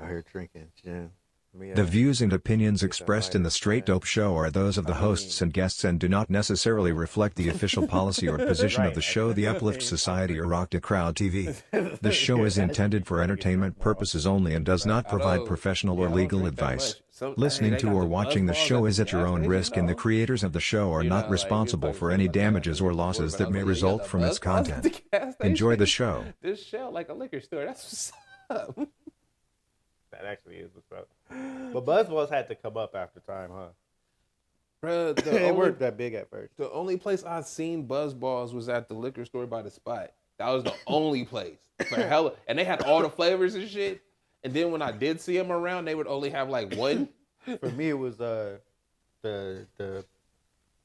Out here drinking gin. The views and opinions expressed in the Straight Dope Show are those of the hosts and guests and do not necessarily reflect the official policy or position of the show, the Uplift Society, or Rock the Crowd TV. The show is intended for entertainment purposes only and does not provide professional or legal advice. Listening to or watching the show is at your own risk, and the creators of the show are not responsible for any damages or losses that may result from its content. Enjoy the show. This shell like a liquor store. That's what's up. That actually is what's up. But Buzzballs had to come up after time, huh? Bruh, They weren't that big at first. The only place I seen Buzzballs was at the liquor store by the Spot. That was the only place. For hella, and they had all the flavors and shit. And then when I did see them around, they would only have like one. For me, it was the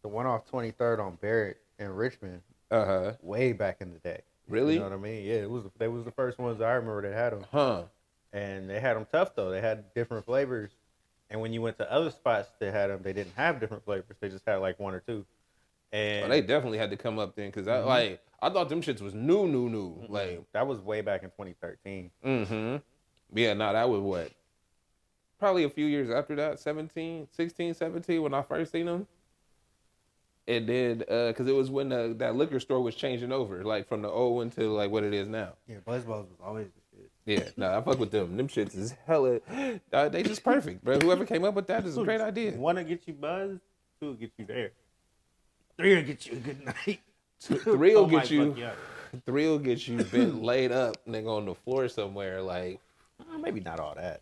one off 23rd on Barrett in Richmond. Way back in the day. Really? You know what I mean? Yeah, they was the first ones I remember that had them. Huh. And they had them tough though. They had different flavors. And when you went to other spots that had them, they didn't have different flavors. They just had like one or two. And they definitely had to come up then, because I thought them shits was new. Mm-hmm. Like that was way back in 2013. Yeah, no, that was what? Probably a few years after that, 16, 17, when I first seen them. It did, because it was when that liquor store was changing over, like from the old one to like what it is now. Yeah, Buzzballs was always the shit. Yeah, no, I fuck with them. Them shits is hella, they just perfect, bro. Whoever came up with that is a great idea. One will get you buzzed, two will get you there. Three will get you a good night. Three will get you. Three will get you been laid up, nigga, on the floor somewhere. Like, maybe not all that.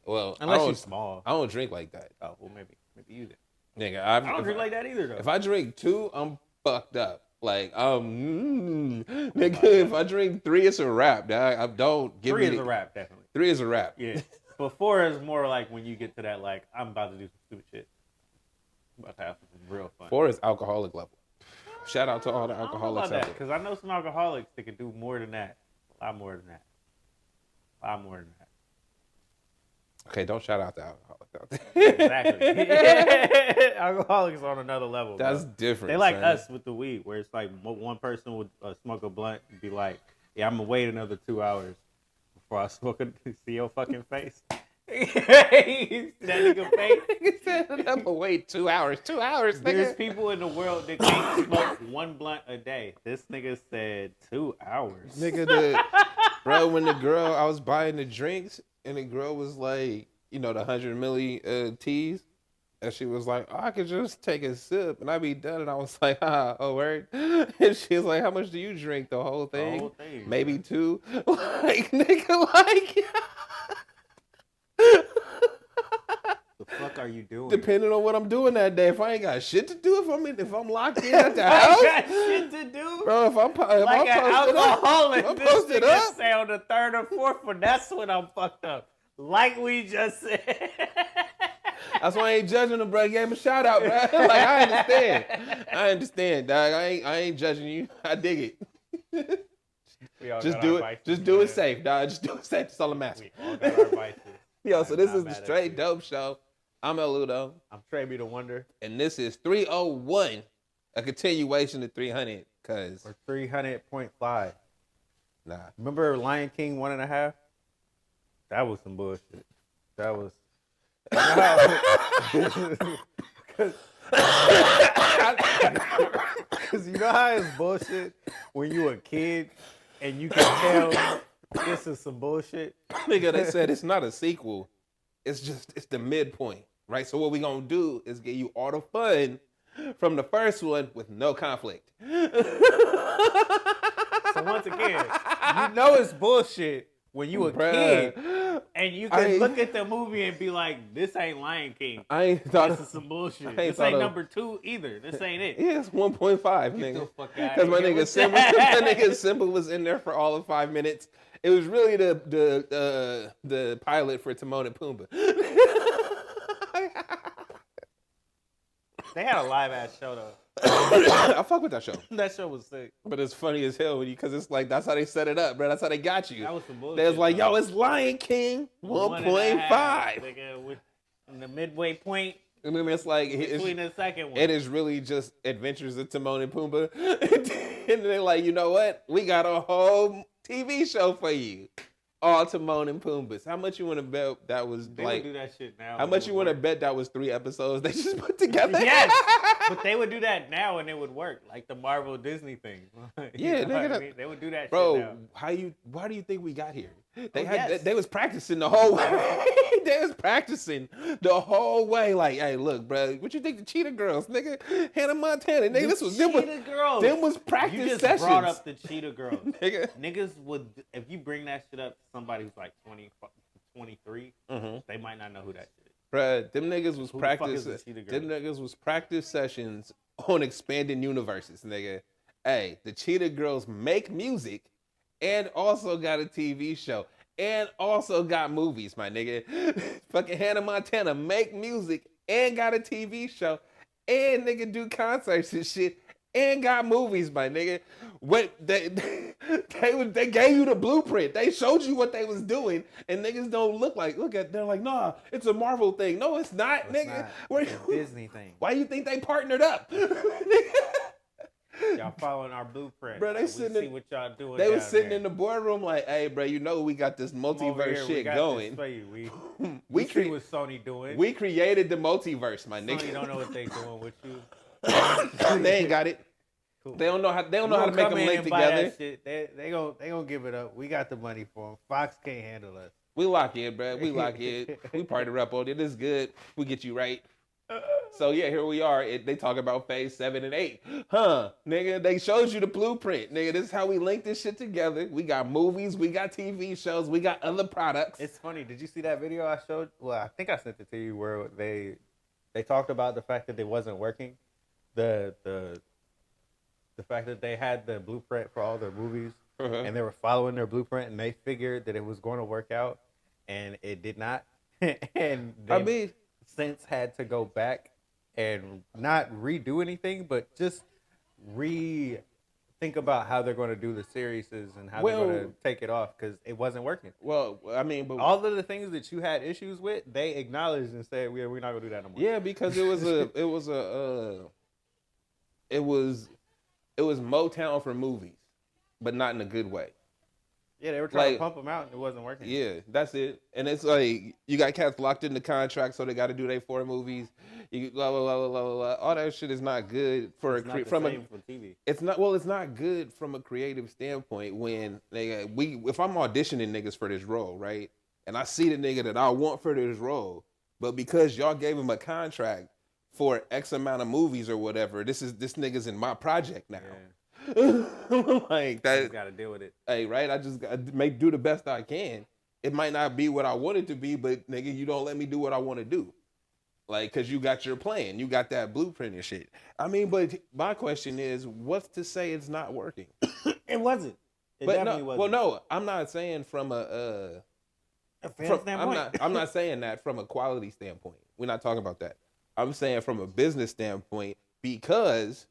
Well, unless you're small. I don't drink like that. Oh, well, maybe you did. Nigga, I don't drink like that either, though. If I drink two, I'm fucked up. Like, nigga, if I drink three, it's a wrap. Dog. I don't give Three is a wrap, definitely. Three is a wrap. Yeah. But four is more like when you get to that, like, I'm about to do some stupid shit. I'm about to have some real fun. Four is alcoholic level. Shout out to all the alcoholics out there. Because I know some alcoholics that can do more than that. A lot more than that. Okay, don't shout out the alcoholics out there. Exactly. Alcoholics on another level. That's bro. different. They like us with the weed, where it's like one person would smoke a blunt and be like, yeah, I'm going to wait another 2 hours before I smoke a see your fucking face. That nigga face. I'm going to wait 2 hours. 2 hours, nigga. There's people in the world that can't smoke one blunt a day. This nigga said 2 hours. Nigga, bro, when the girl, I was buying the drinks, and the girl was like, you know, the 100 milli teas. And she was like, oh, I could just take a sip and I'd be done. And I was like, oh, word. And she was like, how much do you drink? The whole thing? The whole thing. Maybe man. 2. Like, nigga, like. The fuck are you doing? Depending on what I'm doing that day. If I ain't got shit to do, if I'm locked in at the house. I got shit to do? Bro, if I'm like an alcoholic, I'm this posted nigga up. say on the 3rd or 4th, but that's when I'm fucked up. Like we just said. That's why I ain't judging him, bro. Gave him a shout out, bro. Like, I understand, dog. I ain't judging you. I dig it. Just do it. Vices, just do it safe, dog. Just do it safe. That's all I'm asking. We all got our vices. Yo, so this is the Straight Dope Show. I'm El Ludo. I'm TreB The Wonder. And this is 301, a continuation of 300, cause or 300.5. Nah. Remember Lion King 1.5? That was some bullshit. That was. Because you know how it's bullshit when you a kid and you can tell this is some bullshit? Nigga, they said it's not a sequel. It's the midpoint, right? So what we gonna do is get you all the fun from the first one with no conflict. So once again, you know it's bullshit when you a kid and you can look at the movie and be like, this ain't Lion King. I ain't thought this is some bullshit. This ain't number 2 either. This ain't it. Yeah, it's 1.5, nigga. Because my nigga Simba was in there for all of 5 minutes. It was really the pilot for Timon and Pumbaa. They had a live ass show though. I fuck with that show. That show was sick. But it's funny as hell because it's like that's how they set it up, bro. That's how they got you. That was some bullshit. They was like, yo, it's Lion King 1.5. In the midway point. And then it's like between the second one. It is really just Adventures of Timon and Pumbaa. And they're like, you know what? We got a whole TV show for you. all Timon and Pumbaa. How much you want to bet that was They like? would do that shit now. How much you want to bet that was 3 episodes they just put together? Yes, but they would do that now and it would work, like the Marvel Disney thing. Yeah, nigga, I mean? They would do that bro, shit now. Why do you think we got here? Yes. They was practicing the whole way. They was practicing the whole way. Like, hey, look, bro, what you think the Cheetah Girls, nigga? Hannah Montana, nigga, this was Cheetah Girls. Them was practice You just sessions. brought up the Cheetah Girls. Nigga. Niggas would, if you bring that shit up to somebody who's like 20, 23, they might not know who that shit is. Bruh, them niggas was Who the fuck practice. is the Cheetah Girls? Them niggas was practice sessions on expanding universes, nigga. Hey, the Cheetah Girls make music and also got a TV show and also got movies, my nigga. Fucking Hannah Montana make music and got a TV show and nigga do concerts and shit and got movies, my nigga. What they gave you the blueprint. They showed you what they was doing, and niggas don't they're like, nah, it's a Marvel thing. No, it's not, nigga. It's a Disney thing. Why you think they partnered up? Y'all following our blueprint. Bro, they we sitting see in- what y'all doing. They was down sitting there. in the boardroom like, hey, bro, you know we got this Come over multiverse here, we shit got going. this for you. We We see cre- what Sony doing. We created the multiverse, my Sony nigga. don't know what they doing with you. They ain't got it. Cool. They don't know how. They don't know You how to gonna make come them in link and buy together. that shit. They gonna give it up. We got the money for them. Fox can't handle us. We lock in, bro. We lock in. We partner up on it. It's good. We get you right. So yeah, here we are. They talk about phase 7 and 8. Huh, nigga, they showed you the blueprint. Nigga, this is how we link this shit together. We got movies, we got TV shows, we got other products. It's funny. Did you see that video I showed? Well, I think I sent it to you where they talked about the fact that it wasn't working. The fact that they had the blueprint for all their movies and they were following their blueprint and they figured that it was going to work out and it did not. And they since had to go back and not redo anything, but just think about how they're going to do the series and how they're going to take it off because it wasn't working. Well, I mean, but All of the things that you had issues with, they acknowledged and said, we're not going to do that no more. yeah, because it was Motown for movies, but not in a good way. Yeah, they were trying Like- to pump them out and it wasn't working. Yeah, that's it. And it's like you got cats locked in the contract, so they got to do their 4 movies. You blah blah blah blah blah blah. All that shit is not good for It's not the from same for TV. It's not well. It's not good from a creative standpoint when if I'm auditioning niggas for this role, right, and I see the nigga that I want for this role, but because y'all gave him a contract for X amount of movies or whatever, this nigga's in my project now. Like I that. just got to deal with it. Hey, right? I just do the best I can. It might not be what I want it to be, but nigga, you don't let me do what I want to do. Like, cause you got your plan, you got that blueprint and shit. I mean, but my question is, what's to say it's not working? It wasn't. It But definitely no, wasn't. well, no, I'm not saying from A fan from, standpoint. I'm not saying that from a quality standpoint. We're not talking about that. I'm saying from a business standpoint because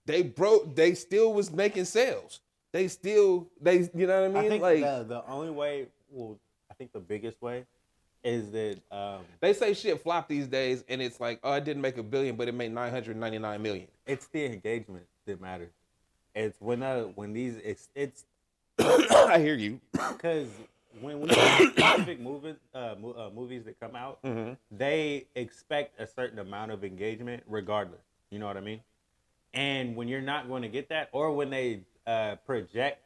they still was making sales. You know what I mean? I think like the only way, I think the biggest way is that they say shit flop these days, and it's like, oh, it didn't make $1 billion, but it made 999 million. it's the engagement that matters. It's when these it's I hear you. because when you have specific movies that come out, they expect a certain amount of engagement regardless. You know what I mean? And when you're not going to get that, or when they project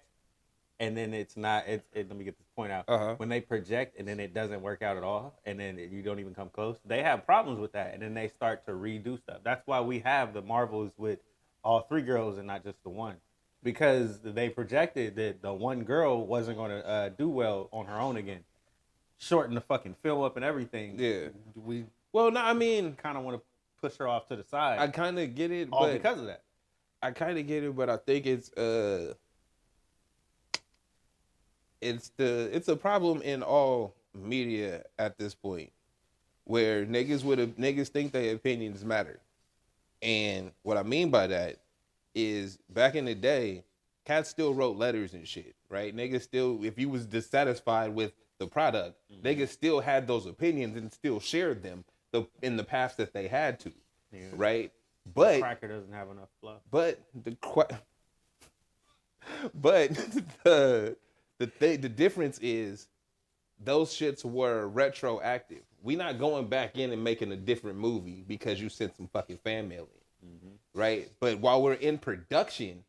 and then it's not, let me get this point out. When they project and then it doesn't work out at all, and then you don't even come close, they have problems with that, and then they start to redo stuff. That's why we have the Marvels with all 3 girls and not just the one, because they projected that the one girl wasn't going to do well on her own again. Shorten the fucking film up and everything. Yeah. We Well, no, I mean, kind of want to push her off to the side. I kind of get it, all but because of that. I kind of get it, but I think it's a problem in all media at this point, where niggas think their opinions matter, and what I mean by that is back in the day, cats still wrote letters and shit, right? Niggas still, if you was dissatisfied with the product, niggas still had those opinions and still shared them in the past that they had to, right? But Cracker doesn't have enough fluff. but the difference is those shits were retroactive. We not going back in and making a different movie because you sent some fucking fan mail in, right? But while we're in production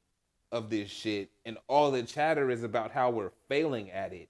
of this shit and all the chatter is about how we're failing at it,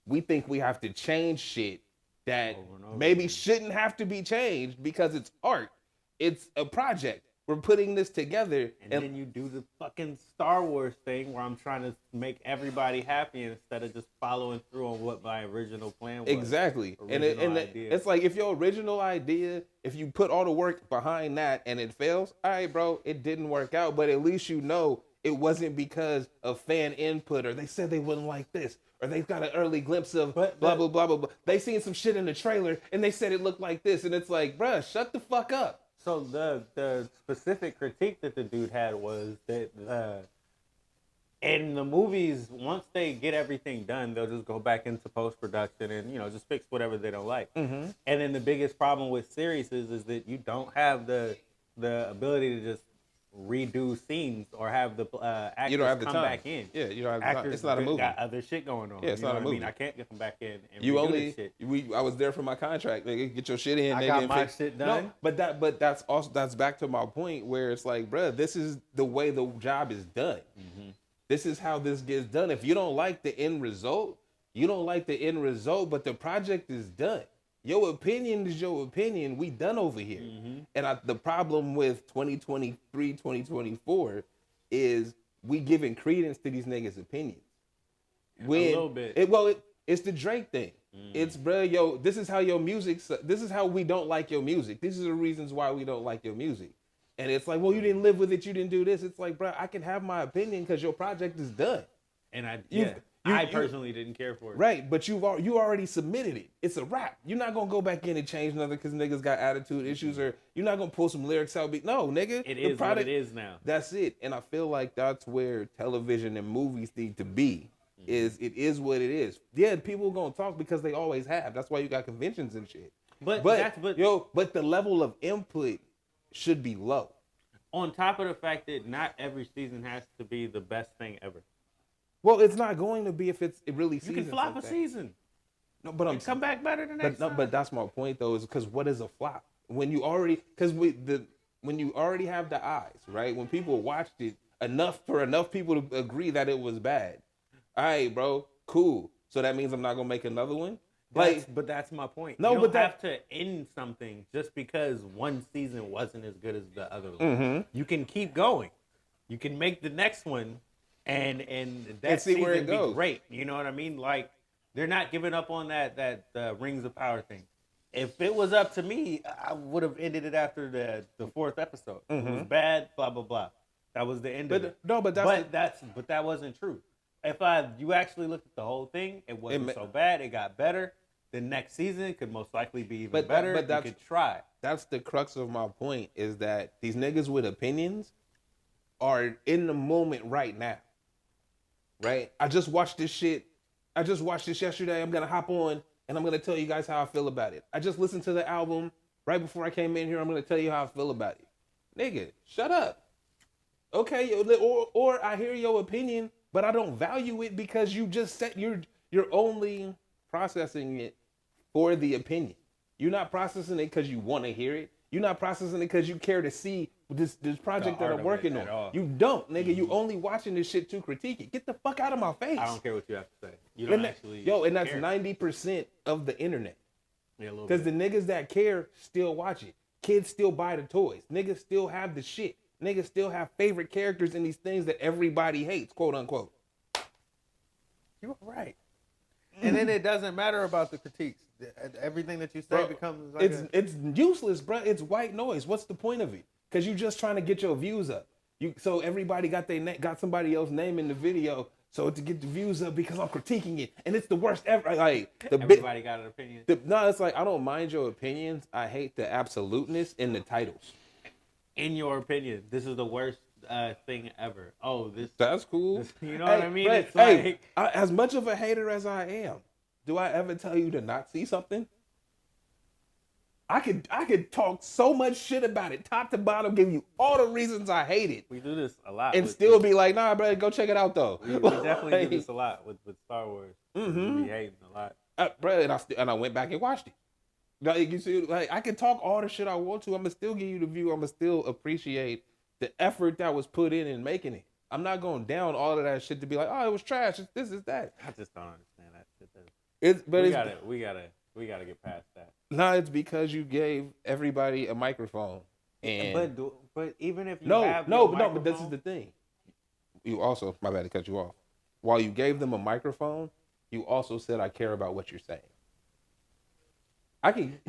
we think we have to change shit that maybe shouldn't have to be changed because it's art. It's a project. We're putting this together. And then you do the fucking Star Wars thing where I'm trying to make everybody happy instead of just following through on what my original plan was. Exactly. And it's like, if your original idea, if you put all the work behind that and it fails, all right, bro, it didn't work out. But at least you know it wasn't because of fan input, or they said they wouldn't like this, or they got an early glimpse of blah, blah, blah, blah, blah. They seen some shit in the trailer and they said it looked like this. And it's like, bruh, shut the fuck up. So the specific critique that the dude had was that in the movies, once they get everything done, they'll just go back into post-production and, you know, just fix whatever they don't like. And then the biggest problem with series is that you don't have the ability to just redo scenes or have the actors you don't have the come time. back in. Yeah, you don't have the time. It's not a movie. Got other shit going on. Yeah, it's not a movie. I can't get them back in and you redo only this shit. I was there for my contract. Nigga, get your shit in. I got my shit done. No, but that's back to my point where it's like, bruh, this is the way the job is done. This is how this gets done. If you don't like the end result, you don't like the end result, but the project is done. Your opinion is your opinion. We done over here. And the problem with 2023, 2024 is we giving credence to these niggas' opinions. A little bit. It's the Drake thing. It's, bro, yo, this is how your music, this is how we don't like your music. These are the reasons why we don't like your music. And it's like, well, you didn't live with it. You didn't do this. It's like, bro, I can have my opinion because your project is done. And I personally didn't care for it. Right, but you already submitted it. It's a wrap. You're not gonna go back in and change nothing because niggas got attitude issues, or you're not gonna pull some lyrics out. No, nigga. It is what it is now. That's it. And I feel like that's where television and movies need to be. It is what it is. Yeah, people gonna talk because they always have. That's why you got conventions and shit. But the level of input should be low. On top of the fact that not every season has to be the best thing ever. Well, it's not going to be if it really seasons. You can flop like a season. No, but I'm come back better the next time. But that's my point though, is because what is a flop? When you already when you already have the eyes, right? When people watched it enough people to agree that it was bad. All right, bro, cool. So that means I'm not gonna make another one. But that's my point. No, you don't but have to end something just because one season wasn't as good as the other one. You can keep going. You can make the next one, and that see where it goes. Be great. You know what I mean? Like, they're not giving up on that Rings of Power thing. If it was up to me, I would have ended it after the fourth episode. It was bad. Blah blah blah. That was the end of it. No, but that wasn't true. If you actually looked at the whole thing, it wasn't so bad. It got better. The next season could most likely be even better. You could try. That's the crux of my point, is that these niggas with opinions are in the moment right now. Right? I just watched this shit. I just watched this yesterday. I'm going to hop on and I'm going to tell you guys how I feel about it. I just listened to the album right before I came in here. I'm going to tell you how I feel about it. Nigga, shut up. Okay, or I hear your opinion, but I don't value it because you just said you're only processing it for the opinion. You're not processing it because you want to hear it. You're not processing it because you care to see this project that I'm working on. You don't, nigga. You only watching this shit to critique it. Get the fuck out of my face. I don't care what you have to say. You don't actually. And that's 90% of the internet. Yeah, because the niggas that care still watch it. Kids still buy the toys. Niggas still have the shit. Niggas still have favorite characters in these things that everybody hates, quote unquote. You're right. And then it doesn't matter about the critiques. Everything that you say becomes like it's useless, bro. It's white noise. What's the point of it? Because you're just trying to get your views up. So everybody got somebody else's name in the video, so to get the views up because I'm critiquing it, and it's the worst ever. Like everybody got an opinion. No, it's like I don't mind your opinions. I hate the absoluteness in the titles. In your opinion, this is the worst thing ever. That's cool. You know what I mean? It's like, as much of a hater as I am, do I ever tell you to not see something? I could talk so much shit about it, top to bottom, give you all the reasons I hate it, We do this a lot. and still be like, nah, bro, go check it out though. we definitely do this a lot with Star Wars. Mhm. We be hating a lot. Bro, and I went back and watched it. Like, you see, like I can talk all the shit I want to. I'm gonna still give you the view. I'm gonna still appreciate the effort that was put in making it. I'm not going down all of that shit to be like, oh, it was trash. It's this, is that. I just don't understand that shit. We gotta get past that. No, it's because you gave everybody a microphone. And But even if you but this is the thing. You also, my bad to cut you off. While you gave them a microphone, you also said, I care about what you're saying. I can,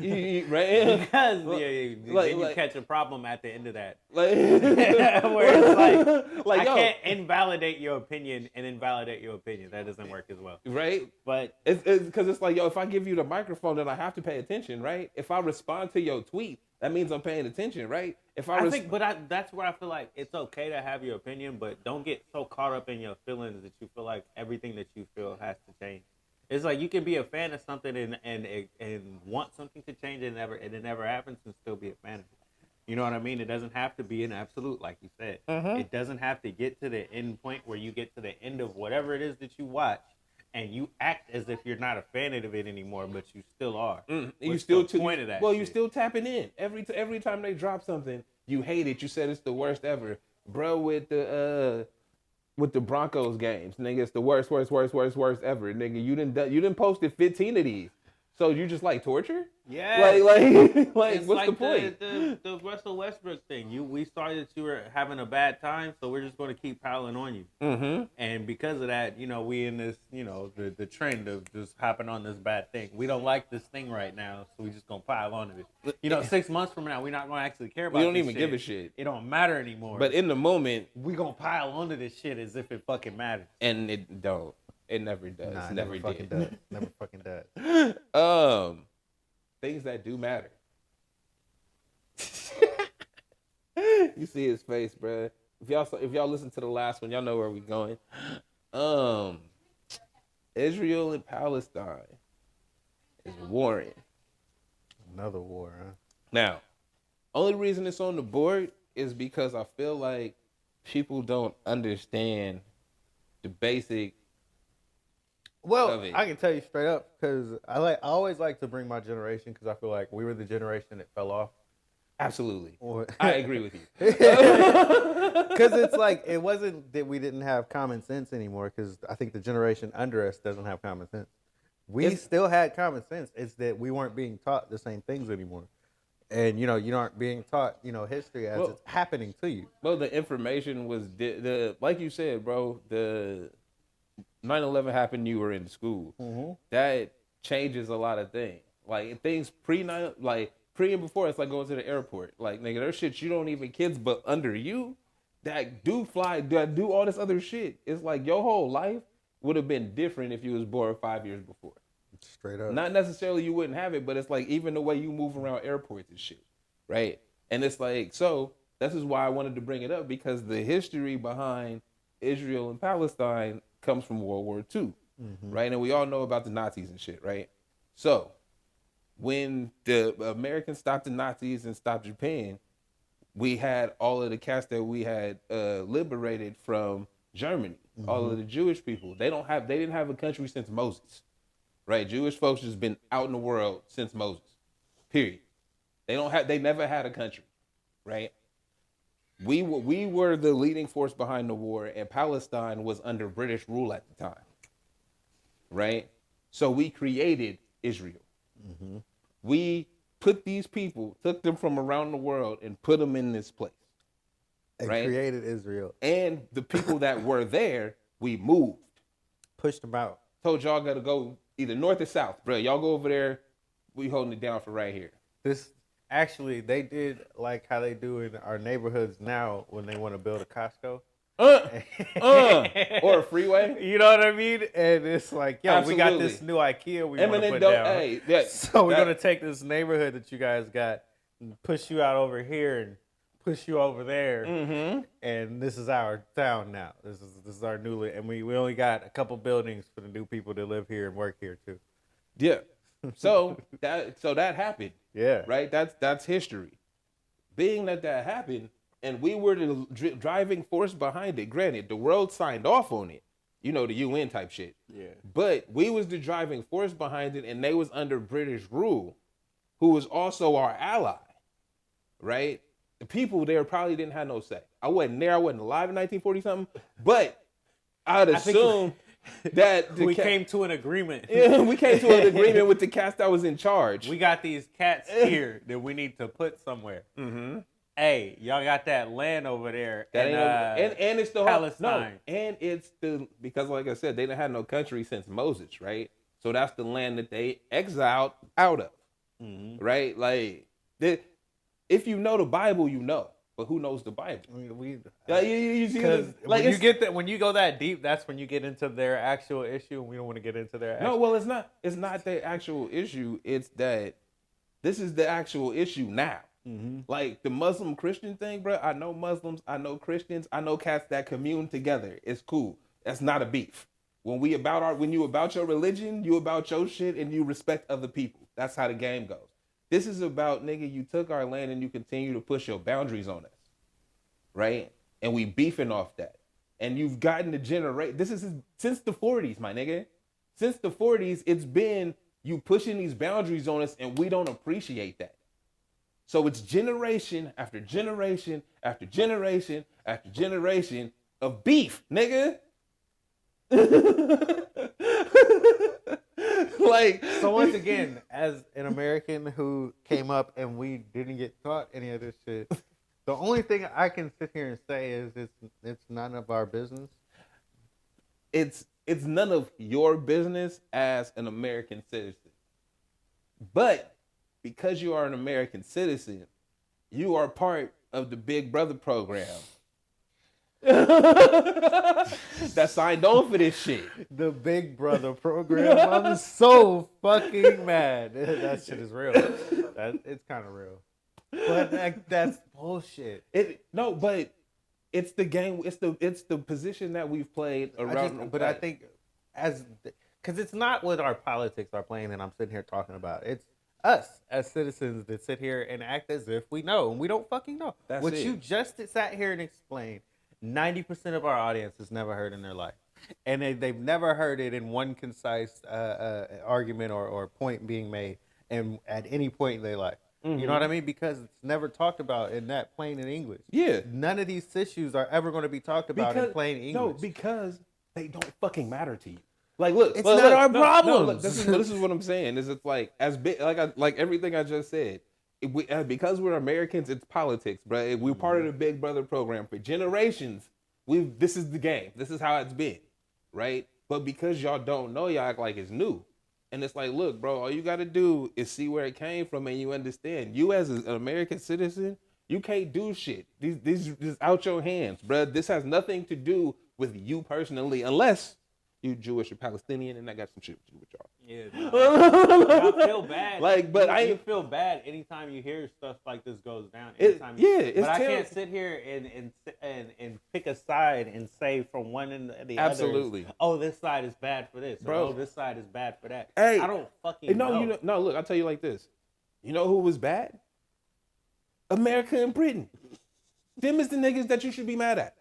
right? Because then you catch a problem at the end of that. Like, where it's like I yo, can't invalidate your opinion and invalidate your opinion. That doesn't work as well. right? But It's because it's like, yo, if I give you the microphone, then I have to pay attention, right? If I respond to your tweet, that means I'm paying attention, right? If I think that's where I feel like it's okay to have your opinion, but don't get so caught up in your feelings that you feel like everything that you feel has to change. It's like you can be a fan of something and want something to change and it never happens and still be a fan of it. You know what I mean? It doesn't have to be an absolute, like you said. It doesn't have to get to the end point where you get to the end of whatever it is that you watch and you act as if you're not a fan of it anymore, but you still are. You still point of that. Well, shit? you still tapping in every time they drop something. You hate it. You said it's the worst ever, bro. With the Broncos games, nigga, it's the worst ever, nigga. You didn't posted 15 of these, so you just like torture? Yeah. Like what's It's like the point? The Russell Westbrook thing. We started that you were having a bad time, so we're just going to keep piling on you. Mm-hmm. And because of that, we in this, the trend of just hopping on this bad thing. We don't like this thing right now, so we just gonna pile on it. 6 months from now, we're not gonna actually care about. We don't this even shit. give a shit. It don't matter anymore. But in the moment, we gonna pile onto this shit as if it fucking matters. and it don't. It never does. Nah, it never fucking did. does. Never fucking does. Things that do matter. You see his face, bro. If y'all listen to the last one, y'all know where we going. Israel and Palestine is warring. Another war, huh? Now, only reason it's on the board is because I feel like people don't understand the basic. Well, of it. I can tell you straight up because I always like to bring my generation because I feel like we were the generation that fell off. Absolutely, Or- I agree with you. Because it's like it wasn't that we didn't have common sense anymore. Because I think the generation under us doesn't have common sense. We still had common sense. It's that we weren't being taught the same things anymore. And you aren't being taught history as it's happening to you. Well, the information was like you said, bro. The 9/11 happened. You were in school. Mm-hmm. That changes a lot of things. Like things pre and before. It's like going to the airport. Like nigga, there's shit you don't even kids, but under you that do fly, that do all this other shit. It's like your whole life would have been different if you was born 5 years before. Straight up. Not necessarily you wouldn't have it, but it's like even the way you move around airports and shit, right? And it's like, so this is why I wanted to bring it up, because the history behind Israel and Palestine comes from World War II, right? And we all know about the Nazis and shit, right? So when the Americans stopped the Nazis and stopped Japan, we had all of the cats that we had liberated from Germany, all of the Jewish people. They didn't have a country since Moses. Right, Jewish folks has been out in the world since Moses. Period. They never had a country, right? We were the leading force behind the war, and Palestine was under British rule at the time, right? So we created Israel. Mm-hmm. We put these people, took them from around the world, and put them in this place, And right? created Israel. And the people that were there, we moved. Pushed them out. Told y'all gotta go either north or south, bro. Y'all go over there. We holding it down for right here. This actually, they did like how they do in our neighborhoods now when they want to build a Costco. Or a freeway. You know what I mean? And it's like, yo, we got Absolutely. this new IKEA we want to Eminem put don't. down. Hey, yeah, So we're gonna take this neighborhood that you guys got and push you out over here and push you over there, and this is our town now. This is our new, and we only got a couple buildings for the new people that live here and work here too. Yeah. So that happened. Yeah. Right? That's history. Being that happened, and we were the driving force behind it. Granted, the world signed off on it. You know, the UN type shit. Yeah. But we was the driving force behind it, and they was under British rule, who was also our ally. Right? The people there probably didn't have no say. I wasn't there. I wasn't alive in 1940 something. But I'd assume that we came to an agreement. Yeah, we came to an agreement with the cats that was in charge. We got these cats here that we need to put somewhere. Mm-hmm. Hey, y'all got that land over there. That and it's the Palestine. And it's because like I said, they didn't have no country since Moses, right? So that's the land that they exiled out of, right? Like, if you know the Bible, you know. But who knows the Bible? I mean, you see this? Like when you get that, when you go that deep, that's when you get into their actual issue, and we don't want to get into their. No, well, it's not. It's not the actual issue. It's that this is the actual issue now. Like the Muslim Christian thing, bro. I know Muslims. I know Christians. I know cats that commune together. It's cool. That's not a beef. When you about your religion, you about your shit, and you respect other people. That's how the game goes. This is about, nigga, you took our land and you continue to push your boundaries on us, right? And we beefing off that. And you've gotten to generate, this is since the 40s, my nigga. Since the 40s, it's been you pushing these boundaries on us and we don't appreciate that. So it's generation after generation after generation after generation of beef, nigga. Like, so once again, as an American who came up and we didn't get taught any of this shit, the only thing I can sit here and say is it's none of our business. It's none of your business as an American citizen. But because you are an American citizen, you are part of the Big Brother program. That signed on for this shit. The Big Brother program. I'm so fucking mad. That shit is real. It's kind of real. But that's bullshit. But it's the game. It's the position that we've played around. I think because it's not what our politics are playing that I'm sitting here talking about. It's us as citizens that sit here and act as if we know, and we don't fucking know. That's what it. you just sat here and explained. 90% of our audience has never heard in their life. And they've never heard it in one concise argument or point being made and at any point in their life. You know what I mean? Because it's never talked about in that plain in English. Yeah. None of these issues are ever going to be talked about in plain English. No, because they don't fucking matter to you. Like, look, it's not our problem. Look, this is what I'm saying. Is it's like as big like everything I just said. Because we're Americans, it's politics, bro. We're part of the Big Brother program for generations. This is the game. This is how it's been, right? But because y'all don't know, y'all act like it's new. And it's like, look, bro, all you got to do is see where it came from and you understand. You as an American citizen, you can't do shit. These is out your hands, bro. This has nothing to do with you personally, unless you Jewish or Palestinian, and I got some shit to do with y'all. Yeah, I feel bad. Like, but you feel bad anytime you hear stuff like this goes down. It's but terrible. I can't sit here and pick a side and say from one and the other. Absolutely. Oh, this side is bad for this. Bro. Or, oh, this side is bad for that. Hey, I don't fucking know. No, look, I'll tell you like this. You know who was bad? America and Britain. Them is the niggas that you should be mad at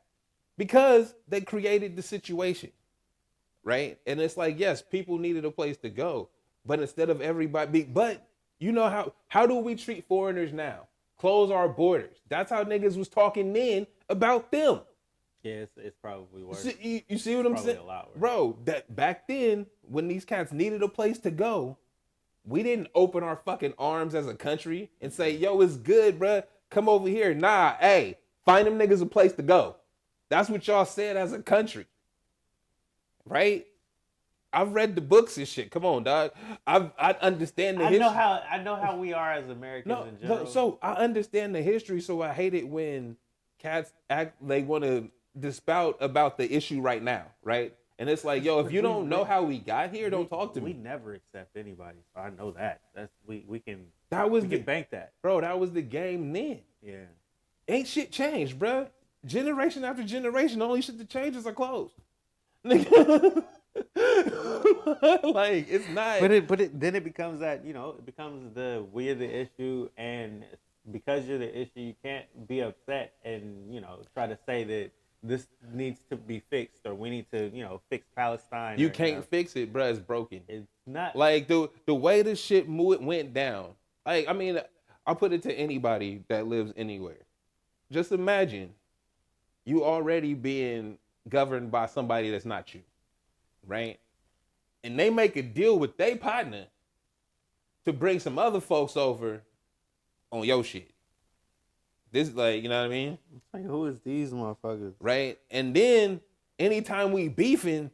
because they created the situation. Right? And it's like, yes, people needed a place to go. But instead of everybody, but you know how do we treat foreigners now? Close our borders. That's how niggas was talking then about them. Yeah, it's probably worse. You see what I'm saying? A lot worse. Bro, that back then, when these cats needed a place to go, we didn't open our fucking arms as a country and say, yo, it's good, bro. Come over here. Nah, hey, find them niggas a place to go. That's what y'all said as a country. Right? I've read the books and shit. Come on, dog. I understand the history. I know how we are as Americans in general. So I understand the history, so I hate it when cats they want to dispout about the issue right now, right? And it's like, yo, if you don't know how we got here, don't talk to me. We never accept anybody. So I know that. That's we can bank that. Bro, that was the game then. Yeah. Ain't shit changed, bro. Generation after generation, the only shit that changes are clothes. Nigga. Like it's not. But then it becomes that, it becomes we're the issue, and because you're the issue, you can't be upset and try to say that this needs to be fixed, or we need to fix Palestine. You can't fix it, bruh. It's broken. It's not like the way this shit went down. Like, I mean, I'll put it to anybody that lives anywhere. Just imagine you already being governed by somebody that's not you, right? And they make a deal with their partner to bring some other folks over on your shit. This, like, you know what I mean? It's like, who is these motherfuckers? Right? And then anytime we beefing,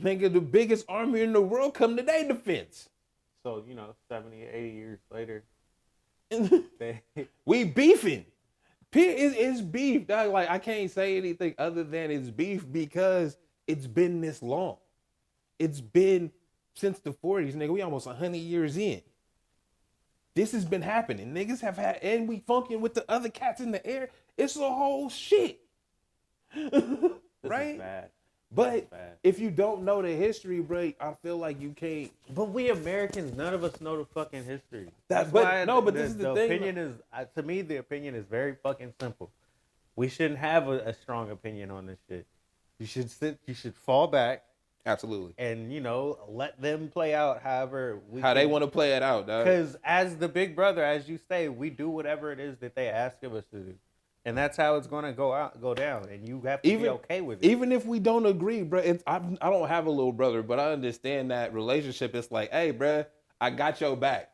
nigga, the biggest army in the world come to their defense. So, 70, 80 years later, we beefing. It's beef, dog. Like, I can't say anything other than it's beef because it's been this long. It's been since the 40s, nigga. We almost 100 years in. This has been happening. Niggas have had, and we funking with the other cats in the air. It's a whole shit. Right? Is bad. But if you don't know the history, bro, I feel like you can't. But we Americans, none of us know the fucking history. This is the thing. Opinion is, to me, the opinion is very fucking simple. We shouldn't have a strong opinion on this shit. You should fall back. Absolutely. And, let them play out however they want to play it out, dog. Because as the big brother, as you say, we do whatever it is that they ask of us to do. And that's how it's going to go down. And you have to be okay with it. Even if we don't agree, bro. I don't have a little brother, but I understand that relationship. It's like, hey, bro, I got your back.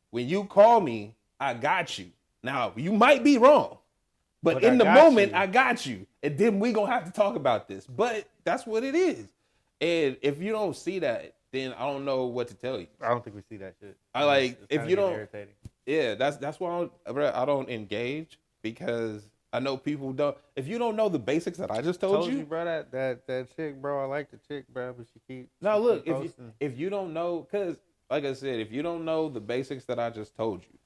When you call me, I got you. Now, you might be wrong. But in the moment, I got you. And then we going to have to talk about this. But that's what it is. And if you don't see that, then I don't know what to tell you. I don't think we see that shit. If you don't, irritating. Yeah, that's why I don't engage, because I know people don't. If you don't know the basics that I just told you, bro, that chick, bro, I like the chick, bro, but she keep. Now look, if you don't know, because like I said, if you don't know the basics that I just told you,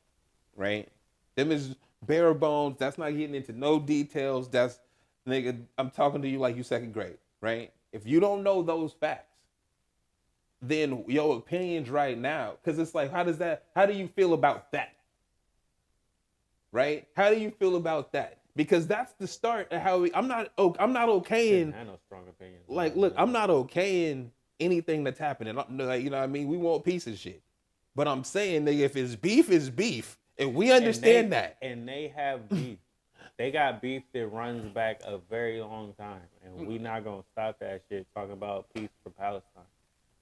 right? Them is bare bones. That's not getting into no details. That's, nigga, I'm talking to you like you second grade, right? If you don't know those facts, then your opinions right now, because it's like, how do you feel about that? Right? How do you feel about that? Because that's the start of how I'm not okaying. I know strong opinions. Like, look, I'm not okaying anything that's happening. Like, you know what I mean? We want peace and shit. But I'm saying that if it's beef, it's beef. And we understand that. And they have beef. They got beef that runs back a very long time. And we not going to stop that shit talking about peace for Palestine.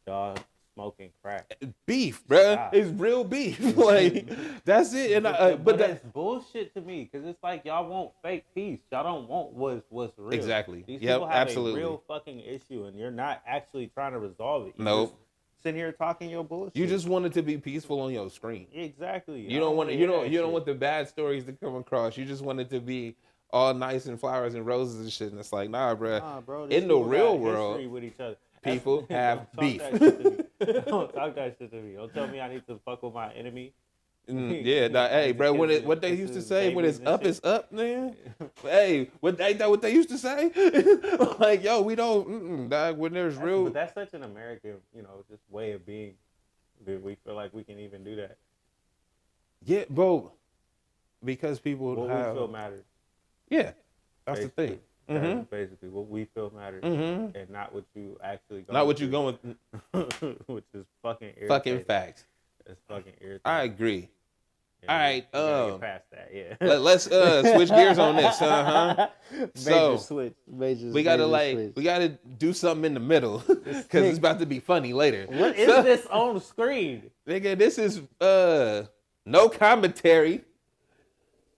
Y'all smoking crack. Beef, bruh. It's real beef. Like, that's it. And but that's bullshit to me, because it's like y'all want fake peace. Y'all don't want what's real. Exactly. These people have a real fucking issue, and you're not actually trying to resolve it. Nope. Sitting here talking your bullshit. You just want it to be peaceful on your screen. Exactly. You don't want the bad stories to come across. You just want it to be all nice and flowers and roses and shit. And it's like, nah, bro. In the real world, with each other. People have beef. Don't talk that shit to me. Don't tell me I need to fuck with my enemy. Hey, bro. What they used to say, when it's up, man. Hey, what they used to say? Like, yo, we don't. Dog, when there's real. But that's such an American, just way of being. That we feel like we can even do that. Yeah, bro. Because people what we feel matters. Yeah, that's basically the thing. Mm-hmm. Basically, what we feel matters, and not what you actually going. Not what you going. Which is fucking irritating. Fucking facts. It's fucking irritating. I agree. Yeah, all right. Get past that. Yeah. Let's switch gears on this. Major switch. We gotta do something in the middle because it's about to be funny later. What is this on the screen? Nigga, this is no commentary.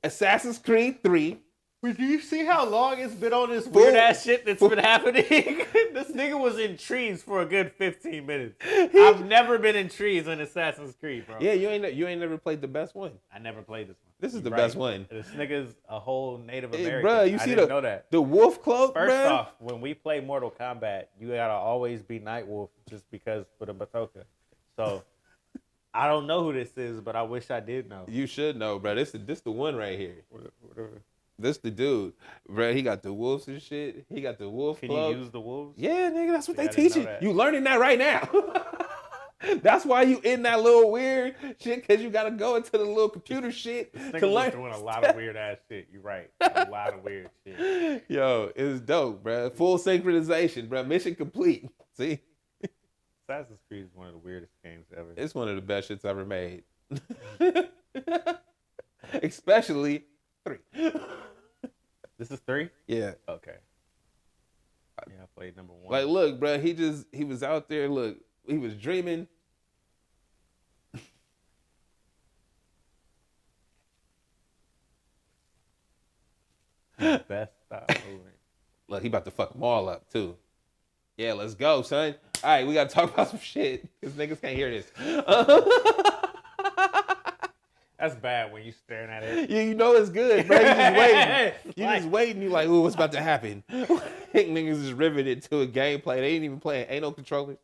Assassin's Creed 3. Do you see how long it's been on this weird ass shit that's been happening? This nigga was in trees for a good 15 minutes. I've never been in trees in Assassin's Creed, bro. Yeah, you ain't never played the best one. I never played this one. This is the best one. This nigga's a whole Native American. Bro, you see know that. The wolf cloak, First bro? off, when we play Mortal Kombat, you gotta always be Night Wolf just because for the Batoka. So I don't know who this is, but I wish I did know. You should know, bro. This the one right here. Whatever. This the dude, bro. He got the wolves and shit. He got the wolf Can club. you use the wolves? Yeah, nigga, that's what See, they I didn't teach know you. that. You learning that right now. That's why you in that little weird shit, because you got to go into the little computer shit This to nigga was learn. doing a lot of weird ass shit. You're right. A lot of weird shit. Yo, it's dope, bro. Full synchronization, bro. Mission complete. See? Assassin's Creed is one of the weirdest games ever. It's one of the best shits ever made. Especially 3. This is 3? Yeah. Okay. Yeah, I played number 1. Like, look, bro, he was out there, look, he was dreaming. Best stop moving. Look, he about to fuck them all up, too. Yeah, let's go, son. All right, we got to talk about some shit, because niggas can't hear this. That's bad when you staring at it. Yeah, you know it's good, bro. You just waiting. You just waiting. You like, ooh, what's about to happen? Niggas is riveted to a gameplay. They ain't even playing. Ain't no controllers.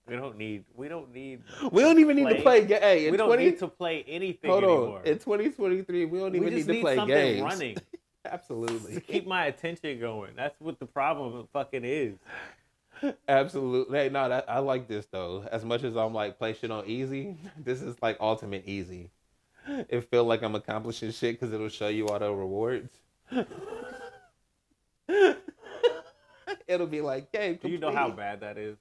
We don't need. We don't even need to play. Hey, we don't need to play anything anymore. In 2023, we don't even just need to play something games. running Absolutely. to keep my attention going. That's what the problem fucking is. Absolutely. Hey, no, I like this though. As much as I'm like play shit on easy, this is like ultimate easy. It feel like I'm accomplishing shit because it'll show you all the rewards. It'll be like, game Do you know how bad that is?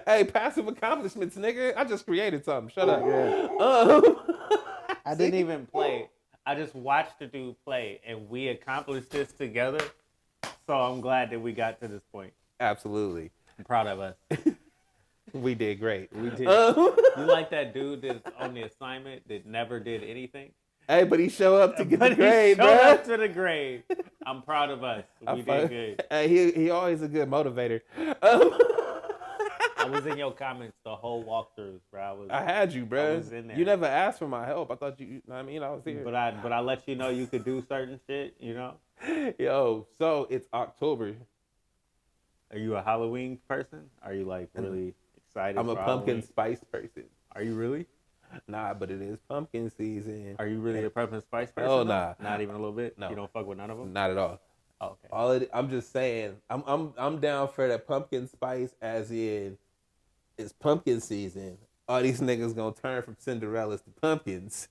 Hey, passive accomplishments, nigga. I just created something. Shut up. Yeah. I didn't even play. I just watched the dude play, and we accomplished this together. So I'm glad that we got to this point. Absolutely. I'm proud of us. We did great. We did. You like that dude that's on the assignment that never did anything? Hey, but he showed up to get the But grade, he bro. showed up to the grade. I'm proud of us. We did good. Hey, he always a good motivator. I was in your comments the whole walkthrough, bro. I had you, bro. I was in there. You never asked for my help. I thought you know what I mean? I was here. But I let you know you could do certain shit, you know? Yo, so it's October. Are you a Halloween person? Are you like really excited? I'm a for pumpkin Halloween? spice person. Are you really? Nah, but it is pumpkin season. Are you really a pumpkin spice person? Oh, though? nah. Not even a little bit. No. You don't fuck with none of them. Not at all. Oh, okay. I'm just saying. I'm down for that pumpkin spice, as in it's pumpkin season. All these niggas gonna turn from Cinderellas to pumpkins,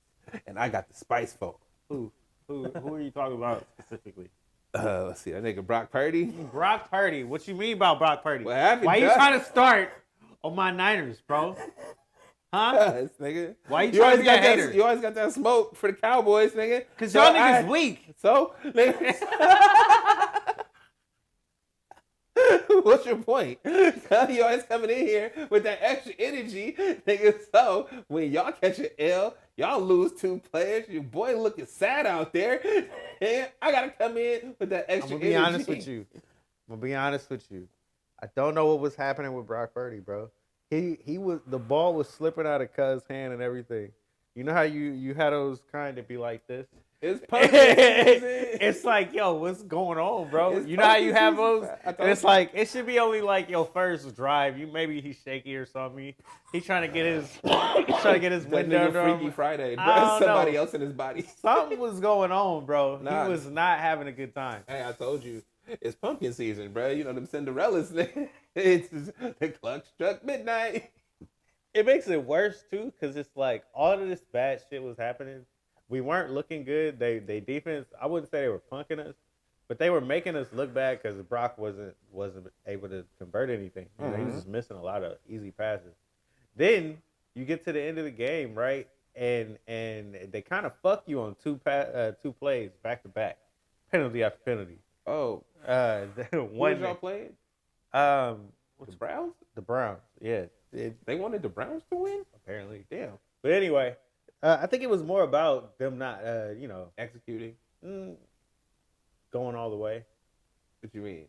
and I got the spice folk. Who are you talking about specifically? Let's see, that nigga Brock Purdy. Brock Purdy. What you mean about Brock Purdy? What happened, Why you Doug? trying to start on my Niners, bro? Huh? Yes, nigga. Why you trying to be a hater? You always got that smoke for the Cowboys, nigga. Cause So y'all niggas weak. So, nigga, what's your point? You always coming in here with that extra energy, nigga. So when y'all catch an L, y'all lose 2 players. Your boy looking sad out there. And I gotta come in with that I'm extra gonna be energy. honest with you. I don't know what was happening with Brock Purdy, bro. He was, the ball was slipping out of Cuz' hand and everything. You know how you had those kind that be like this? It's pumpkin season. It's like, yo, what's going on, bro? It's You know how you pumpkin have season. those? I told And it's you. like, it should be only like your first drive. Maybe he's shaky or something. He's trying to get his That window nigga under Freaky him. Friday, bro. I don't Somebody know. else in his body. Something was going on, bro. Nah. He was not having a good time. Hey, I told you, it's pumpkin season, bro. You know them Cinderellas, nigga. It's the clock struck midnight. It makes it worse too, because it's like all of this bad shit was happening. We weren't looking good. They defense, I wouldn't say they were punking us, but they were making us look bad because Brock wasn't able to convert anything. You know, he was just missing a lot of easy passes. Then you get to the end of the game, right? And they kind of fuck you on two plays back to back, penalty after penalty. Oh, One did y'all play? the The Browns? Browns, yeah, They wanted the Browns to win? apparently. Damn. But anyway, I think it was more about them not, Executing. going all the way. What you mean?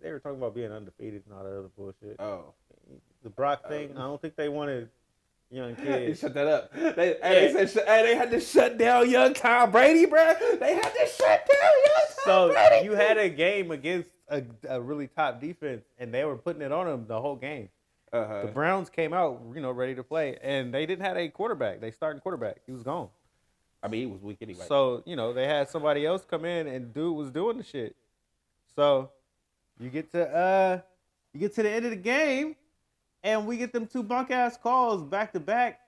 They were talking about being undefeated and all that other bullshit. Oh. The Brock thing, I don't think they wanted young They kids. shut that up. They had to shut down young Tom Brady, bro. They had to shut down young Tom So Brady. you had a game against a really top defense, and they were putting it on them the whole game. The Browns came out, ready to play, and they didn't have a quarterback. They starting quarterback. He was gone. I mean, he was weak anyway. So, they had somebody else come in, and dude was doing the shit. So, you get to the end of the game, and we get them 2 bunk-ass calls back-to-back,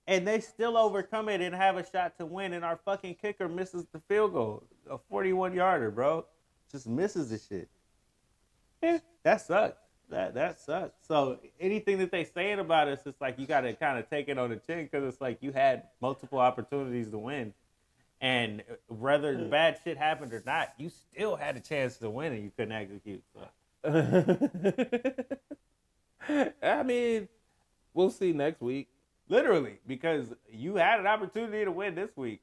and they still overcome it and have a shot to win, and our fucking kicker misses the field goal. A 41-yarder, bro. Just misses the shit. Yeah, that sucks. That sucks. So anything that they saying about us, it's like you got to kind of take it on the chin because it's like you had multiple opportunities to win. And whether bad shit happened or not, you still had a chance to win and you couldn't execute. So. I mean, we'll see next week. Literally, because you had an opportunity to win this week.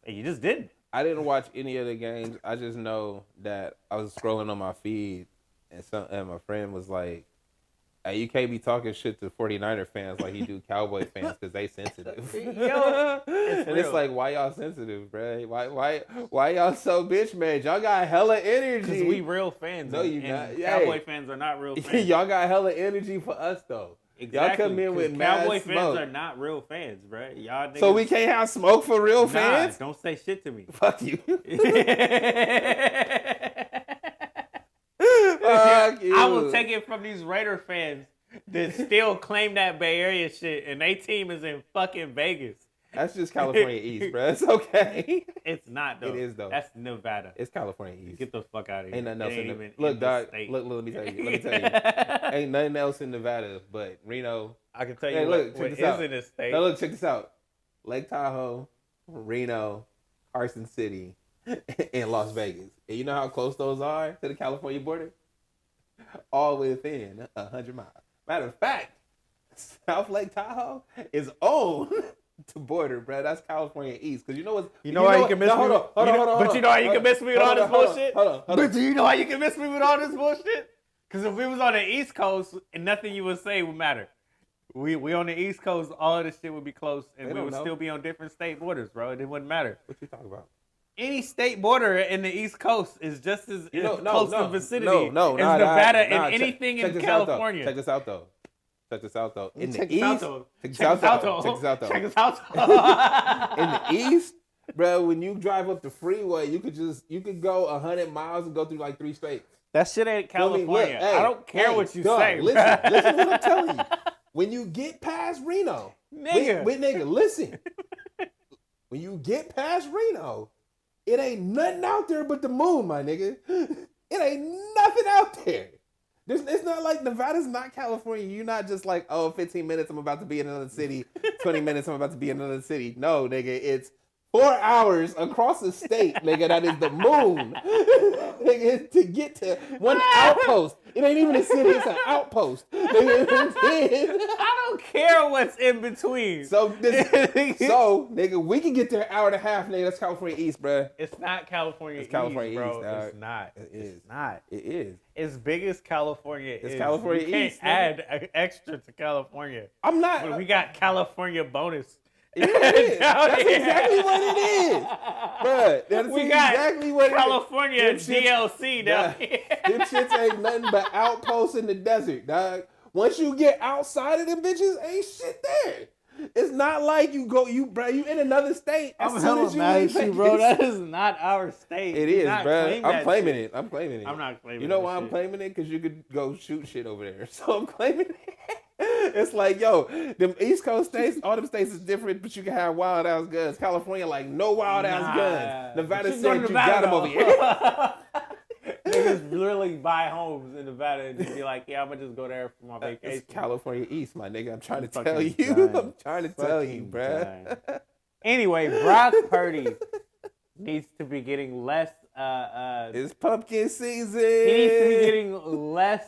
And you just didn't. I didn't watch any of the games. I just know that I was scrolling on my feed and my friend was like, hey, you can't be talking shit to 49er fans like you do Cowboy fans because they sensitive. Yo, it's like, why y'all sensitive, bro? Why y'all so bitch made? Y'all got hella energy. Because we real fans. No, you not. Cowboy fans are not real fans. Y'all got hella energy for us, though. Exactly. Y'all come in with Cowboy mad fans smoke. are not real fans, bro. Y'all niggas, So we can't have smoke for real fans? Don't say shit to me. Fuck you. I will take it from these Raider fans that still claim that Bay Area shit, and they team is in fucking Vegas. That's just California East, bro. It's okay. It's not, though. It is, though. That's Nevada. It's California East. Get the fuck out of here. Ain't nothing else in even Look, in the dog. state. Look, let me tell you. Ain't nothing else in Nevada but Reno. I can tell you Hey, look, what check this is out. in this state. Now, look, check this out. Lake Tahoe, Reno, Carson City, and Las Vegas. And you know how close those are to the California border? All within 100 miles. Matter of fact, South Lake Tahoe is owned to border, bro. That's California East. Because you know what's... You know why you can miss me? Hold on. But you know how you can miss me with all this bullshit? Hold on. But do you know how you can miss me with all this bullshit? Because if we was on the East Coast, and nothing you would say would matter. We on the East Coast, all of this shit would be close, and They we don't would know. still be on different state borders, bro. It wouldn't matter. What you talking about? Any state border in the East Coast is just as close to vicinity as nah, Nevada nah, and anything check in this out, though. California. Check this out, though. In the Check this out, East... though. Check this out, though. Check this out, though. In the East, bro, when you drive up the freeway, you could go 100 miles and go through like 3 states. That shit ain't Feel me? California. Look, hey, I don't care what you dog, say. Listen bruh. to what I'm telling you. When you get past Reno, Nigga. nigga, listen. When you get past Reno, it ain't nothing out there but the moon, my nigga. It ain't nothing out there. It's not like Nevada's not California. You're not just like, 15 minutes, I'm about to be in another city. 20 minutes, I'm about to be in another city. No, nigga, it's 4 hours across the state, nigga, that is the moon. Nigga, to get to one outpost. It ain't even a city, it's an outpost. Nigga, I don't care what's in between. so, nigga, we can get there an hour and a half, nigga. That's California East, bruh. It's not California It's East, California bro. East, dog. It's not. It is. It's not. It is. As big as California is. It's California you can't East, add an extra to California. I'm not. But we got California bonus. Yeah, it is. Down That's here. exactly what it is, bruh. That's We got exactly what California it is. Them shits- DLC down Bruh, here. Them shits ain't nothing but outposts in the desert, dog. Once you get outside of them bitches, ain't shit there. It's not like you in another state. As soon as you leave Vegas. bro. That is not our state. It Do is, not bro. claim I'm that claiming shit. it. I'm claiming it. I'm not claiming You know that why I'm shit. claiming it? Because you could go shoot shit over there. So I'm claiming it. It's like, yo, them East Coast states, all them states is different, but you can have wild ass guns. California, like, no wild ass guns. Nevada But you said go to you Nevada, got them though. over here. Niggas literally buy homes in Nevada and just be like, yeah, I'm gonna just go there for my vacation. It's California East, my nigga. I'm trying to Fucking tell you. giant. I'm trying to tell you, Fucking bruh. giant. Anyway, Brock Purdy needs to be getting less. It's pumpkin season. He needs to be getting less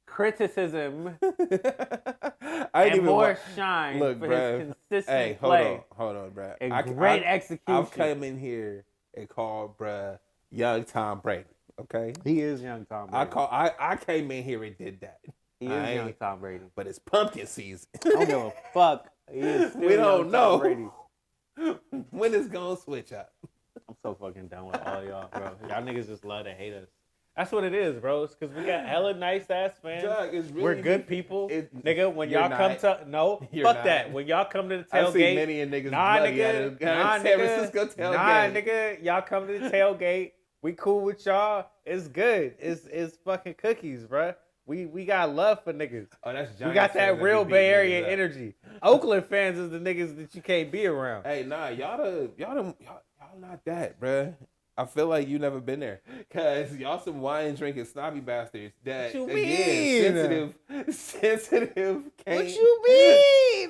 criticism I ain't and even more wa- shine Look, for bruh. his consistent Hey, play hold on, bruh. and great execution. I've come in here and called, bruh, young Tom Brady. Okay, He is young Tom Brady. I came in here and did that. He I is young ain't- Tom Brady. But it's pumpkin season. I don't give a fuck. He is still We don't young know. Tom Brady. When it's gonna switch up? I'm so fucking done with all y'all, bro. Y'all niggas just love to hate us. That's what it is, bro. It's because we got hella nice ass fans. Doug, it's really We're good people, nigga. When you're y'all come not. to You're fuck not. that. When y'all come to the I've seen tailgate, many a niggas nah, bloody nigga, at a nah, San nigga, Francisco tailgate. nah, nigga. Y'all come to the tailgate. We cool with y'all. It's good. It's fucking cookies, bro. We got love for niggas. Oh, that's We got that real Bay Area energy. Oakland fans is the niggas that you can't be around. Hey, nah, y'all not that, bruh. I feel like you never been there, cause y'all some wine drinking snobby bastards. That What you again, sensitive. Can't, What you mean?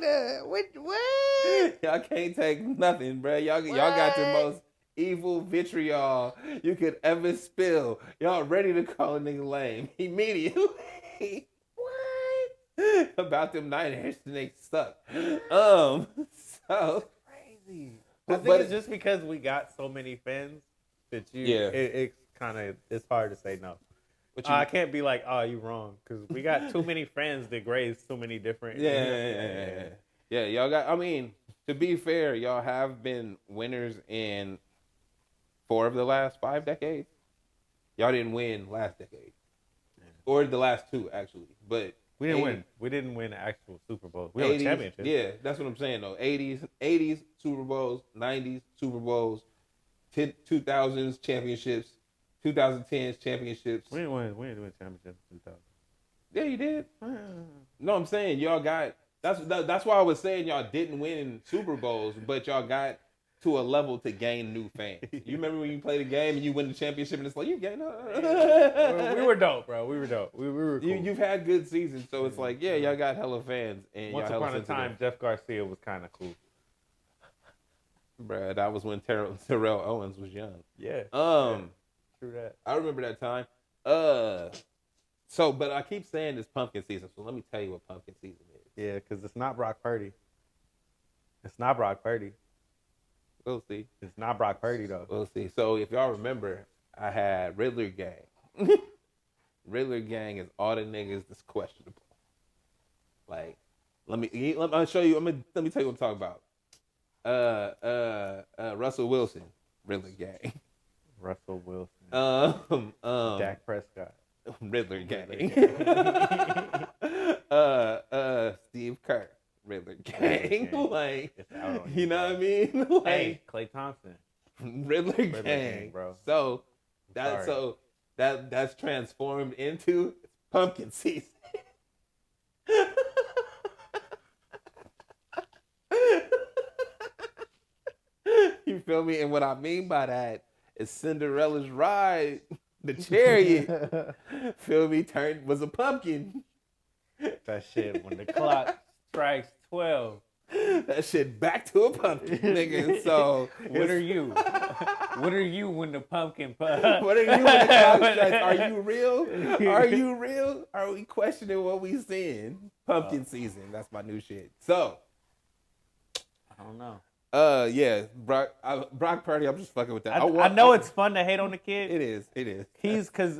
What? Y'all can't take nothing, bruh. Y'all got the most evil vitriol you could ever spill. Y'all ready to call a nigga lame immediately. What? About them Niners, they suck. So Crazy. I think it's just because we got so many fans that it's kind of it's hard to say no. I can't be like, oh, you wrong, because we got too many fans that graze too many different. Yeah. Y'all got. I mean, to be fair, y'all have been winners in 4 of the last 5 decades. Y'all didn't win last decade, or the last 2 actually, but. We didn't win. We didn't win an actual Super Bowl. We won a championship. Yeah, that's what I'm saying though. 80s Super Bowls, 90s Super Bowls, 2000s championships, 2010s championships. We didn't win championship in 2000. Yeah, you did. No, I'm saying y'all got. That's why I was saying y'all didn't win Super Bowls, but y'all got to a level to gain new fans. You remember when you played a game and you win the championship and it's like you gained. We were dope, bro. We were dope. We were cool. You've had good seasons, so it's like y'all got hella fans. And once y'all upon a time, Jeff Garcia was kind of cool. Bruh, that was when Terrell Owens was young. Yeah. True that. I remember that time. But I keep saying this pumpkin season, so let me tell you what pumpkin season is. Yeah, because it's not Brock Purdy. It's not Brock Purdy. We'll see. It's not Brock Purdy, though. We'll see. So if y'all remember, I had Riddler Gang. Riddler Gang is all the niggas that's questionable. Like, let me show you. Let me tell you what I'm talking about. Russell Wilson, Riddler Gang. Russell Wilson. Dak Prescott. Riddler Gang. Steve Kerr, Riddler Gang. Like, you know what I mean? Like, hey, Klay Thompson. Riddler Gang, bro. So that's transformed into pumpkin season. You feel me? And what I mean by that is Cinderella's ride, the chariot, feel me, was a pumpkin. That shit, when the clock strikes 12. That shit back to a pumpkin, nigga. So what are you? What are you when the pumpkin what are you when the clock strikes? Are you real? Are you real? Are we questioning what we seeing? Pumpkin season. That's my new shit. So I don't know. Yeah, Brock Purdy. I'm just fucking with that. I know it's fun to hate on the kid. It is.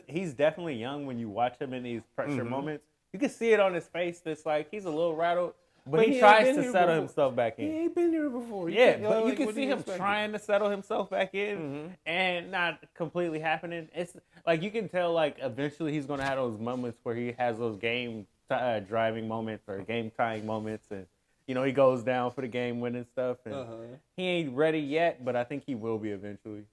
He's definitely young when you watch him in these pressure moments. You can see it on his face. That's like he's a little rattled, but he tries to settle himself back in. He ain't been here before. Yeah, but you can see him trying to settle himself back in and not completely happening. It's like you can tell like eventually he's gonna have those moments where he has those game driving moments or game tying moments, and you know he goes down for the game winning stuff. And he ain't ready yet, but I think he will be eventually.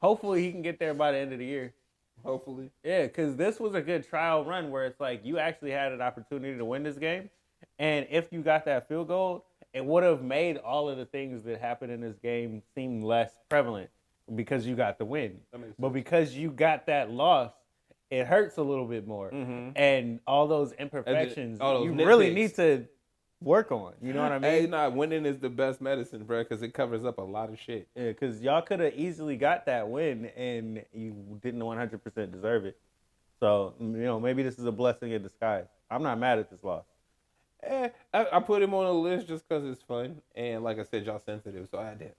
Hopefully he can get there by the end of the year. Hopefully. Yeah, because this was a good trial run where it's like you actually had an opportunity to win this game. And if you got that field goal, it would have made all of the things that happened in this game seem less prevalent because you got the win. But because you got that loss, it hurts a little bit more. And all those imperfections, you really need to work on. You know what I mean? Hey, winning is the best medicine, bro, because it covers up a lot of shit. Yeah, because y'all could have easily got that win and you didn't 100% deserve it. So, you know, maybe this is a blessing in disguise. I'm not mad at this loss. I put him on a list just because it's fun. And like I said, y'all sensitive, so I did.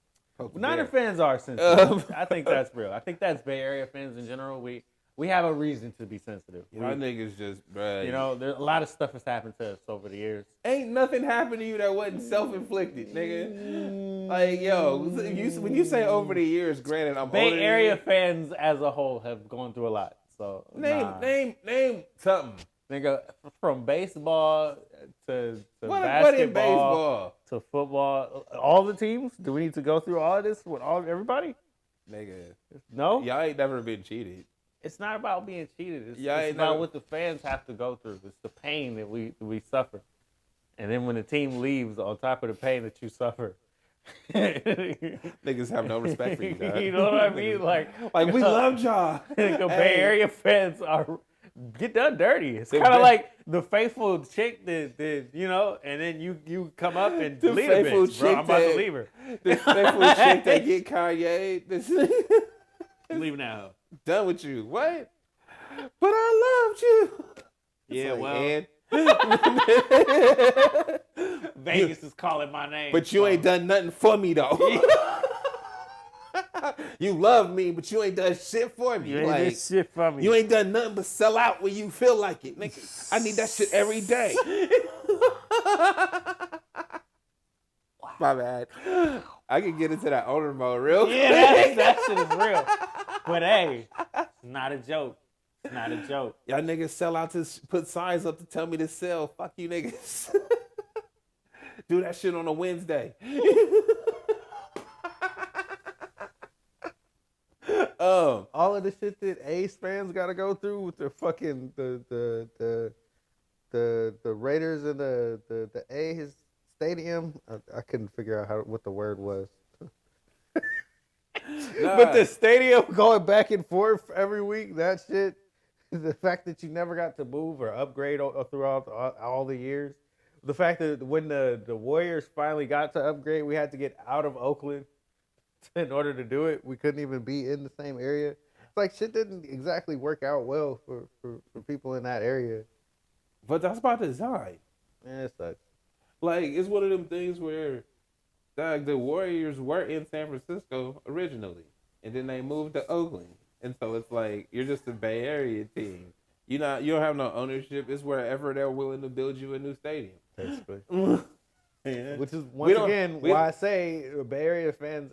Niner fans are sensitive. I think that's real. I think that's Bay Area fans in general. We have a reason to be sensitive. My niggas just, bruh. You know, a lot of stuff has happened to us over the years. Ain't nothing happened to you that wasn't self-inflicted, nigga. Like, yo, when you say over the years, granted, I'm Bay older Area fans as a whole have gone through a lot. So Name something. nigga, from baseball to What basketball in baseball? to football, all the teams. Do we need to go through all of this with everybody? Nigga, No, y'all ain't never been cheated. it's not about being cheated. It's Yeah, about never- what the fans have to go through. It's the pain that we suffer, and then when the team leaves, on top of the pain that you suffer. Niggas have no respect for you, dog. You know what I mean? Like we love y'all. the Bay Area fans get done dirty. It's The kind of Bay- like the faithful chick that you know, and then you come up and The leave a faithful bitch, bro. I'm chick about to that- leave her. The faithful chick that get Kanye. This I'm leaving now. done with you. What? But I loved you. Yeah, Like, well, and- Vegas is calling my name. but you ain't done nothing for me though. You love me, but you ain't done shit for me. You ain't Like, did shit for me. you ain't done nothing but sell out when you feel like it, nigga. I need that shit every day. My bad. I can get into that owner mode real quick. Yeah, that shit is real. But hey, it's not a joke. It's not a joke. Y'all niggas sell out to put signs up to tell me to sell. Fuck you niggas. Do that shit on a Wednesday. All of the shit that Ace fans got to go through with the fucking the Raiders and the A's stadium. I couldn't figure out what the word was. But the stadium going back and forth every week, that shit. The fact that you never got to move or upgrade throughout all the years. The fact that when the Warriors finally got to upgrade, we had to get out of Oakland in order to do it. We couldn't even be in the same area. It's like shit didn't exactly work out well for people in that area. But that's by design. Man, it sucks. Like, it's one of them things where the Warriors were in San Francisco originally, and then they moved to Oakland. And so it's like, you're just a Bay Area team. You don't have no ownership. It's wherever they're willing to build you a new stadium. Basically. Yeah. Which is, We don't- once again, we- why I say Bay Area fans